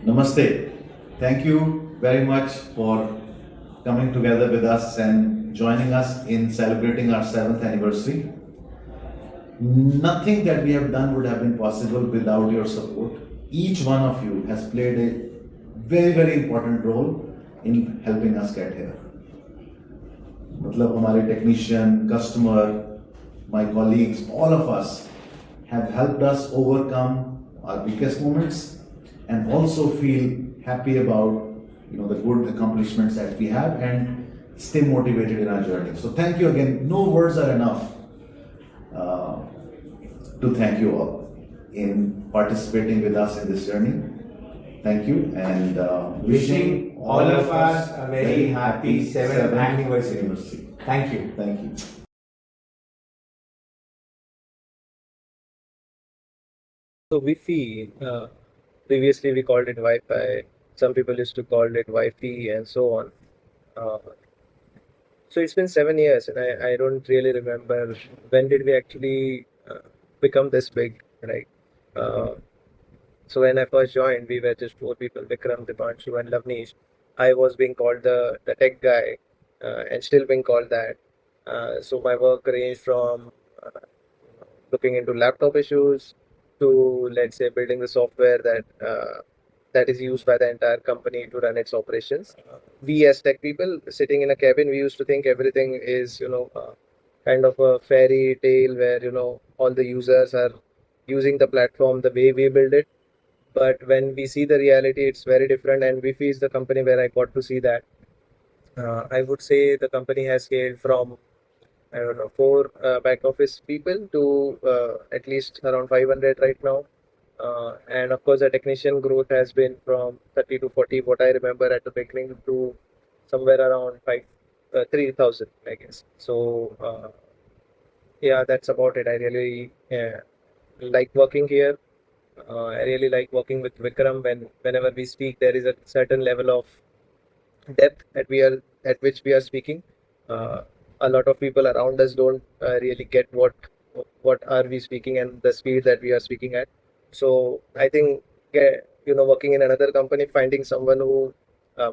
Namaste. Thank you very much for coming together with us and joining us in celebrating our 7th anniversary. Nothing that we have done would have been possible without your support. Each one of you has played a very, very important role in helping us get here. मतलब हमारे technician, customer, my colleagues, all of us have helped us overcome our weakest moments and also feel happy about the good accomplishments that we have and stay motivated in our journey. So thank you again. No words are enough to thank you all in participating with us in this journey. Thank you and wishing all of us a very happy 7th anniversary. Thank you. Thank you. So Wiffy, previously we called it Wi-Fi. Some people used to call it Wiffy and so on. So it's been 7 years, and I don't really remember when did we actually become this big, right? So when I first joined, we were just 4 people: Vikram, Dipanshu, and Lavneesh. I was being called the tech guy, and still being called that. So my work ranged from looking into laptop issues to, let's say, building the software that is used by the entire company to run its operations. We as tech people sitting in a cabin, we used to think everything is kind of a fairy tale where all the users are using the platform the way we build it. But when we see the reality, it's very different, and Wiffy is the company where I got to see that. I would say the company has scaled from, I don't know, 4 back office people to at least around 500 right now. And of course, the technician growth has been from 30 to 40, what I remember at the beginning, to somewhere around 3,000, I guess. So, yeah, that's about it. I really like working here. I really like working with Vikram. Whenever we speak, there is a certain level of depth at which we are speaking. A lot of people around us don't really get what are we speaking and the speed that we are speaking at. So I think working in another company, finding someone who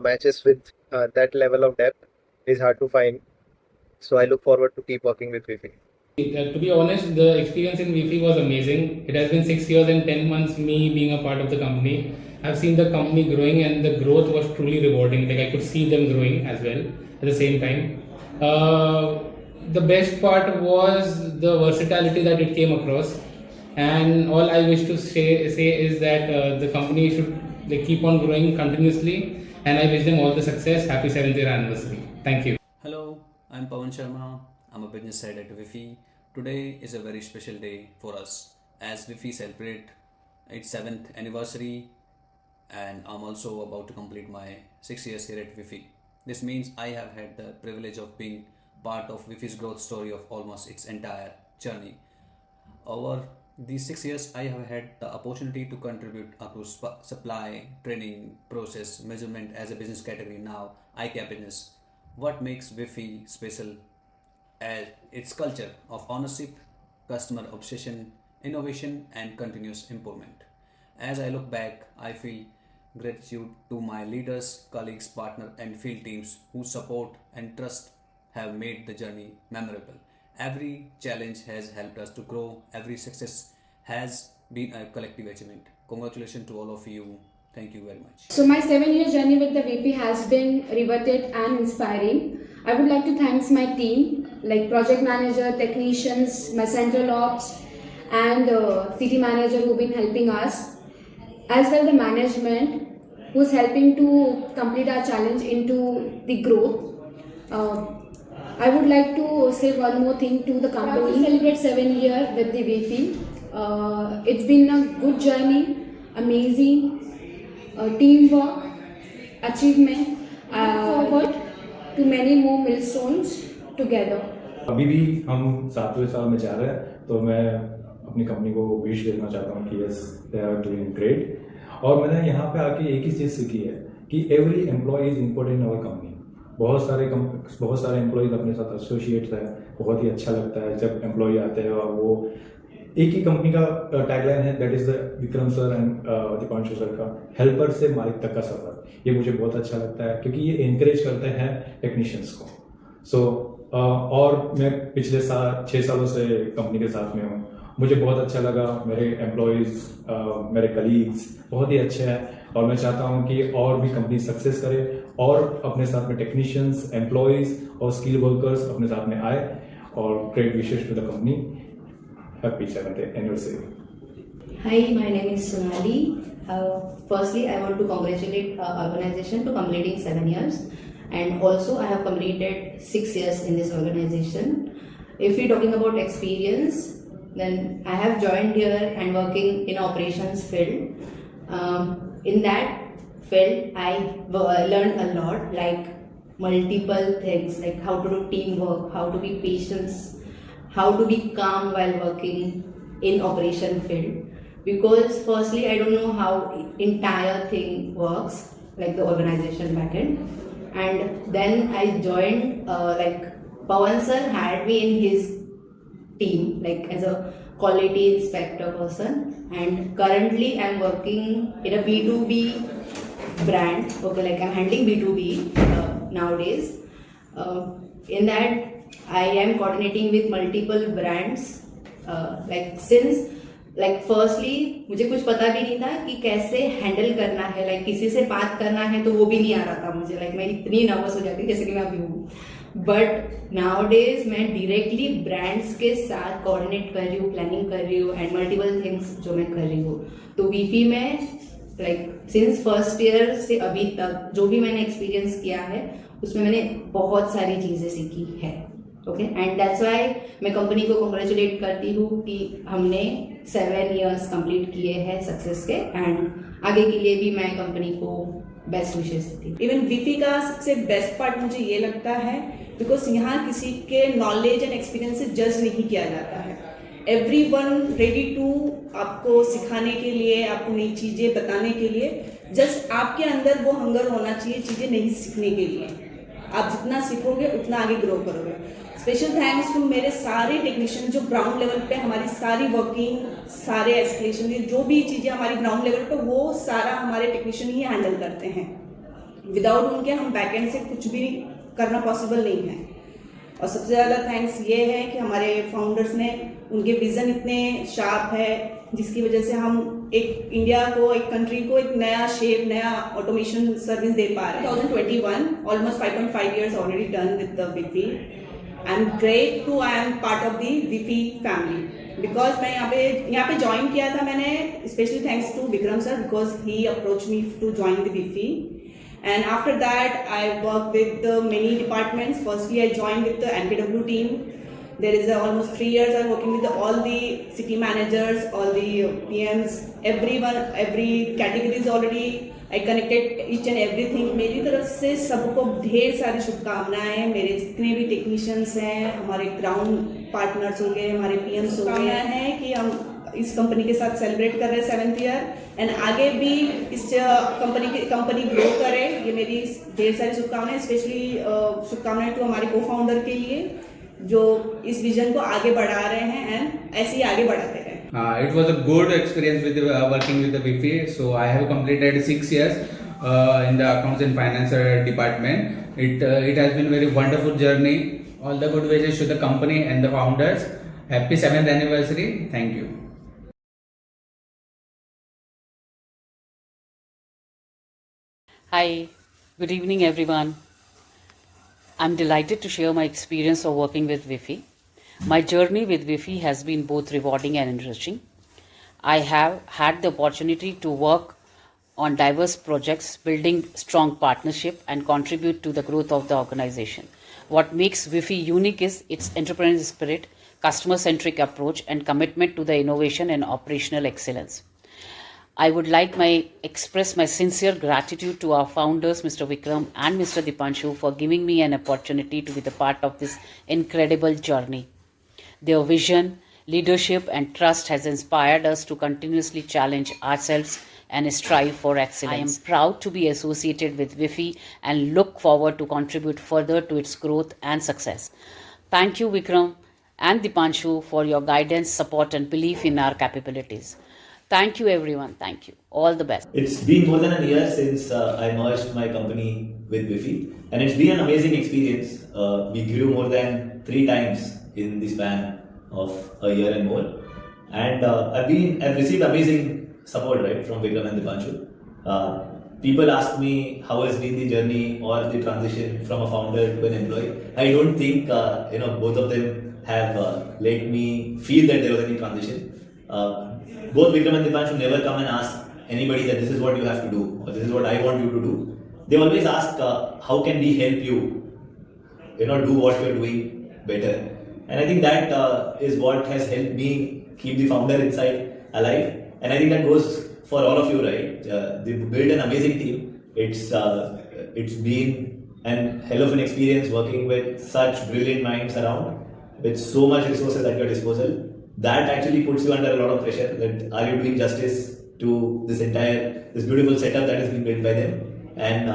matches with that level of depth is hard to find. So I look forward to keep working with Wiffy. To be honest, the experience in Wiffy was amazing. It has been 6 years and 10 months me being a part of the company. I've seen the company growing, and the growth was truly rewarding. Like, I could see them growing as well at the same time. The best part was the versatility that it came across, and all I wish to say is that the company should keep on growing continuously, and I wish them all the success. Happy 7th year anniversary. Thank you. Hello, I'm Pawan Sharma. I'm a business head at Wiffy. Today is a very special day for us as Wiffy celebrate its 7th anniversary, and I'm also about to complete my 6 years here at Wiffy. This means I have had the privilege of being part of Wiffy's growth story of almost its entire journey. Over these 6 years, I have had the opportunity to contribute across supply, training, process, measurement as a business category. Now, ICAP business. What makes Wiffy special as its culture of ownership, customer obsession, innovation, and continuous improvement. As I look back, I feel gratitude to my leaders, colleagues, partners, and field teams whose support and trust have made the journey memorable. Every challenge has helped us to grow. Every success has been a collective achievement. Congratulations to all of you. Thank you very much. So my 7 year journey with the VP has been riveted and inspiring. I would like to thank my team, like project manager, technicians, my central ops, and city manager who've been helping us, as well the management who's helping to complete our challenge into the growth. I would like to say one more thing to the company. We celebrate 7 years with the VP. It's been a good journey, amazing teamwork, achievement, forward to many more milestones together. अभी भी हम 7वें साल में जा रहे हैं, तो मैं अपनी कंपनी को विश देना चाहता हूँ कि yes they are doing great. और मैंने यहाँ पे आके एक ही चीज़ सीखी है कि every employee is important in our company. बहुत सारे एम्प्लॉयज़ अपने साथ एसोसिएट्स हैं, बहुत ही अच्छा लगता है जब एम्प्लॉय आते हैं और वो एक ही कंपनी का टैगलाइन है, that is the Vikram sir and Deepanshu sir का हेल्पर से मालिक तक का सफर। ये मुझे बहुत अच्छा लगता है क्योंकि ये एनकरेज करते हैं टेक्नीशियंस को। सो और मैं पिछले 6 सालों से कंपनी के साथ में हूँ, मुझे बहुत अच्छा लगा। मेरे एम्प्लॉयज़, मेरे कलीग्स बहुत ही अच्छे हैं और मैं चाहता हूँ कि और भी कंपनी सक्सेस करे और अपने साथ में टेक्नीशियंस, एम्प्लॉयज़ और स्किल वर्कर्स अपने साथ में आए। और great wishes to the company, happy 7th anniversary. Hi, my name is Sonali. Firstly, I want to congratulate our organization to completing 7 years, and also I have completed 6 years in this organization. If we're talking about experience, then I have joined here and working in operations field. In that field, I learned a lot, like multiple things, like how to do teamwork, how to be patient, how to be calm while working in operation field. Because firstly, I don't know how entire thing works, like the organization backend. And then I joined, like Pawan sir had me in his team, like as a quality inspector person. And currently I'm working in a B2B brand. Okay, like I'm handling B2B nowadays. In that I am coordinating with multiple brands. Like since firstly मुझे कुछ पता भी नहीं था कि कैसे handle करना है, like किसी से बात करना है तो वो भी नहीं आ रहा था मुझे, like मैं इतनी नर्वस हो जाती जैसे कि मैं अभी हूँ। बट नाउडेज मैं डायरेक्टली ब्रांड्स के साथ कोऑर्डिनेट कर रही हूँ, प्लानिंग कर रही हूँ एंड मल्टीपल थिंग्स जो मैं कर रही हूँ। तो वीफी में लाइक सिंस फर्स्ट ईयर से अभी तक जो भी मैंने एक्सपीरियंस किया है उसमें मैंने बहुत सारी चीज़ें सीखी है। ओके, एंड दैट्स वाई मैं कंपनी को कॉन्ग्रेचुलेट करती हूँ कि हमने 7 years कंप्लीट किए हैं सक्सेस के, एंड आगे के लिए भी मैं कंपनी को बेस्ट विशेष देती हूँ। इवन वीफी का सबसे बेस्ट पार्ट मुझे ये लगता है बिकॉज यहाँ किसी के नॉलेज एंड एक्सपीरियंस से जज नहीं किया जाता है। एवरीवन रेडी टू आपको सिखाने के लिए, आपको नई चीज़ें बताने के लिए, जस्ट आपके अंदर वो हंगर होना चाहिए चीज़ें नहीं सीखने के लिए। आप जितना सीखोगे उतना आगे ग्रो करोगे। स्पेशल थैंक्स टू मेरे सारे टेक्नीशियन जो ग्राउंड लेवल पे हमारी सारी वर्किंग, सारे एस्केलेशन, जो भी चीज़ें हमारी ग्राउंड लेवल पे वो सारा हमारे टेक्नीशियन ही हैंडल करते हैं। विदाउट उनके हम बैकएंड से कुछ भी करना पॉसिबल नहीं है। और सबसे ज़्यादा थैंक्स ये है कि हमारे फाउंडर्स ने, उनके विज़न इतने शार्प है जिसकी वजह से हम एक इंडिया को, एक कंट्री को एक नया शेप, नया ऑटोमेशन सर्विस दे पा रहे हैं। 2021, almost 5.5 years already done with the वीफी। I am great to, I am part of the वीफी फैमिली बिकॉज मैं यहाँ पे ज्वाइन किया था मैंने, specially thanks to Vikram sir because he approach me to join the वीफी। And after that, I worked with many departments. Firstly, I joined with the NKW team. There is almost 3 years I'm working with all the city managers, all the PMs, everyone, every category is already. I connected each and everything. मेरी तरफ से सबको ढेर सारी शुभकामनाएं। मेरे जितने भी टेक्नीशियंस हैं, हमारे ग्राउंड पार्टनर्स होंगे, हमारे PMs होंगे, हैं कि हम इस कंपनी के साथ सेलिब्रेट कर रहे हैं 7th year एंड आगे भी इस कंपनी ग्रो करे। ये मेरी ढेर सारी शुभकामनाएं, स्पेशली शुभकामनाएं टू हमारे को फाउंडर के लिए जो इस विजन को आगे बढ़ा रहे हैं एंड ऐसे ही आगे बढ़ाते रहें। It was a good experience with working with the Wiffy. So I have completed 6 years in the accounts and finance department. It has been a very wonderful journey. All the good wishes to the company and the founders. Happy 7th anniversary. Thank you. Hi, good evening everyone. I'm delighted to share my experience of working with Wiffy. My journey with Wiffy has been both rewarding and enriching. I have had the opportunity to work on diverse projects, building strong partnership and contribute to the growth of the organization. What makes Wiffy unique is its entrepreneurial spirit, customer-centric approach and commitment to the innovation and operational excellence. I would like to express my sincere gratitude to our founders, Mr. Vikram and Mr. Dipanshu, for giving me an opportunity to be the part of this incredible journey. Their vision, leadership and trust has inspired us to continuously challenge ourselves and strive for excellence. I am proud to be associated with Wiffy and look forward to contribute further to its growth and success. Thank you, Vikram and Dipanshu for your guidance, support, and belief in our capabilities. Thank you, everyone. Thank you. All the best. It's been more than a year since I merged my company with Wiffy, and it's been an amazing experience. We grew more than 3 times in the span of a year and more, and I've received amazing support, right, from Vikram and Dipanshu. People ask me how has been the journey or the transition from a founder to an employee. I don't think both of them have let me feel that there was any transition. Both Vikram and Dipanshu never come and ask anybody that this is what you have to do or this is what I want you to do. They always ask how can we help you, do what you're doing better. And I think that is what has helped me keep the founder inside alive. And I think that goes for all of you, right? They've built an amazing team. It's been an hell of an experience working with such brilliant minds around, with so much resources at your disposal. That actually puts you under a lot of pressure. That are you doing justice to this beautiful setup that has been built by them? And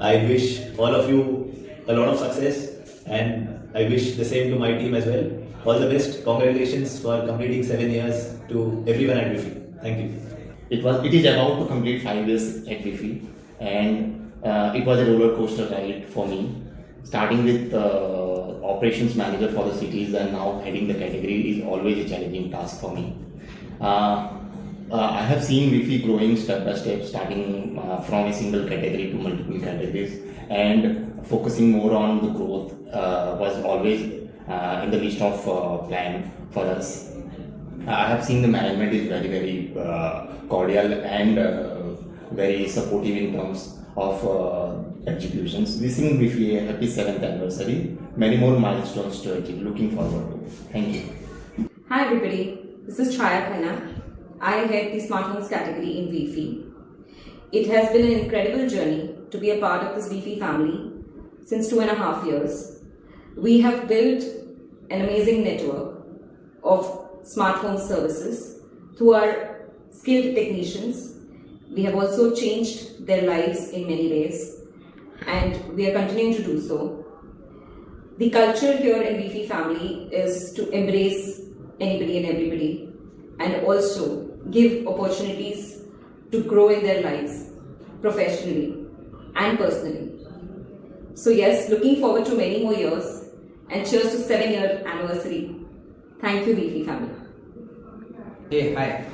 I wish all of you a lot of success, and I wish the same to my team as well. All the best. Congratulations for completing 7 years to everyone at Wiffy. Thank you. It is about to complete 5 years at Wiffy, and it was a roller coaster ride for me. Starting with operations manager for the cities and now heading the category is always a challenging task for me. I have seen Wiffy growing step by step, starting from a single category to multiple categories, and focusing more on the growth was always in the list of plan for us. I have seen the management is very, very cordial and very supportive in terms of executions. Wishing Wiffy a happy 7th anniversary, many more milestones to achieve. Looking forward to it. Thank you. Hi everybody, this is Chaya Khanna. I head the smartphones category in Wiffy. It has been an incredible journey to be a part of this Wiffy family since 2.5 years. We have built an amazing network of smart home services through our skilled technicians. We have also changed their lives in many ways, and we are continuing to do so. The culture here in Wiffy family is to embrace anybody and everybody, and also give opportunities to grow in their lives professionally and personally. So yes, looking forward to many more years, and cheers to 7-year anniversary. Thank you, Wiffy family. Hey, hi.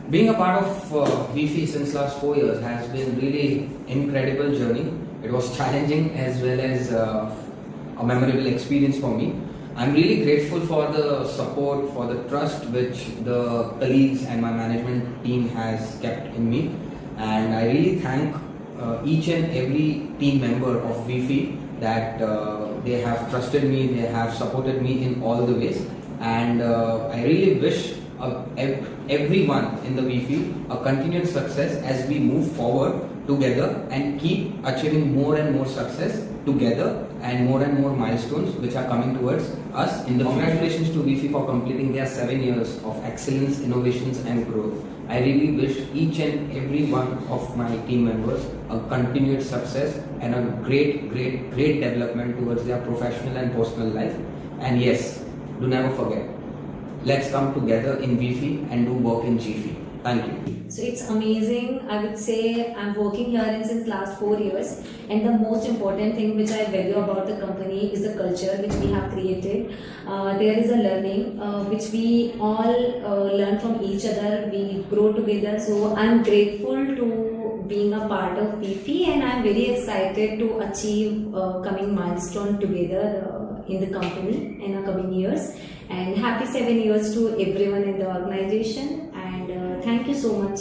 Being a part of Wiffy since last 4 years has been really incredible journey. It was challenging as well as a memorable experience for me. I'm really grateful for the support, for the trust which the colleagues and my management team has kept in me, and I really thank each and every team member of Wiffy that they have trusted me, they have supported me in all the ways, and I really wish everyone in the Wiffy a continued success as we move forward together and keep achieving more and more success together and more milestones which are coming towards us in the future. Congratulations to Wiffy for completing their 7 years of excellence, innovations and growth. I really wish each and every one of my team members a continued success and a great development towards their professional and personal life. And yes, do never forget, let's come together in Wiffy and do work in Jiffy. Thank you. So it's amazing. I would say I'm working here since last 4 years, and the most important thing which I value about the company is the culture which we have created. There is a learning which we all learn from each other. We grow together. So I'm grateful to being a part of Wiffy, and I'm very excited to achieve coming milestone together in the company in the coming years. And happy 7 years to everyone in the organization. And thank you so much.